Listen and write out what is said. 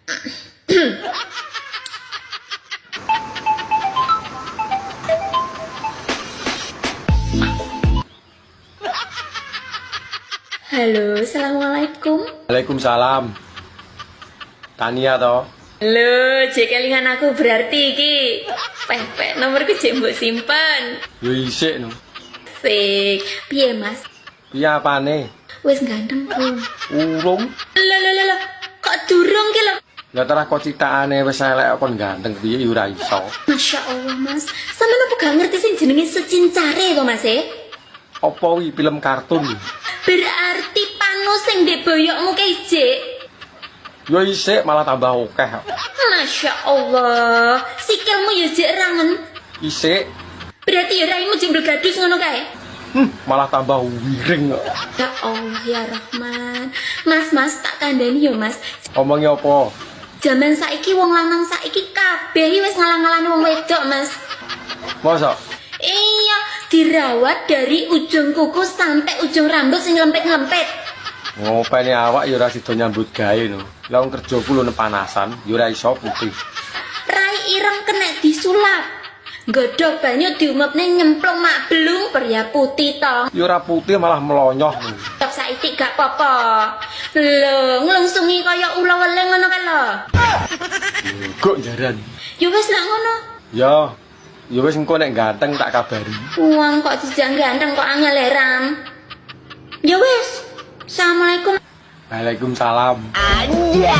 Halo, assalamualaikum. Waalaikumsalam. Tania toh? Halo, jek kelingan aku berarti iki. Pepek nomorku jek mbok simpen. Yo isik no. Sik, piye Mas? Piye apane? Wis ganteng belum? Urung. Lho, kok durung ki lho? Lah terah kok citakane wis elek kon ganteng piye yo ora iso. Masya Allah Mas, sampeyan apa gak ngerti sing jenenge Secincare to Mas Apa wi film kartun? Berarti panu sing ndek boyokmu ki jek. Yo isik malah tambah akeh. Masya Allah, sikilmu ya jek rangen. Isik. Berarti ya raimu jembel gadus ngono kae. Malah tambah wiring kok. Ya Allah ya Rahman. Mas, tak kandani ya Mas. Omongnya apa? Zaman saiki wong lanang saiki kabeh wis ngalang-alani wong wedok, Mas. Masa? Iya, dirawat dari ujung kuku sampai ujung rambut sing lempet-lempet. Ngopeni awak yo ora sida nyambut gawe no. Lah wong kerjaku lho panasan, yo ora iso putih. Rai ireng kena disulap. Godhog banyu diumupne nyemplung mak belum perya putih to. Yo ora putih malah melonyoh. Tok saiki gak apa-apa. Lho, nglungsungi kaya ula weleng ngono kae lho. Kok jaran? Ya wis lak ngono. Ya wis engko nek ganteng tak kabari. Uang kok dijang ganteng kok angel heran. Ya wis. Assalamualaikum. Waalaikumsalam. Anjay.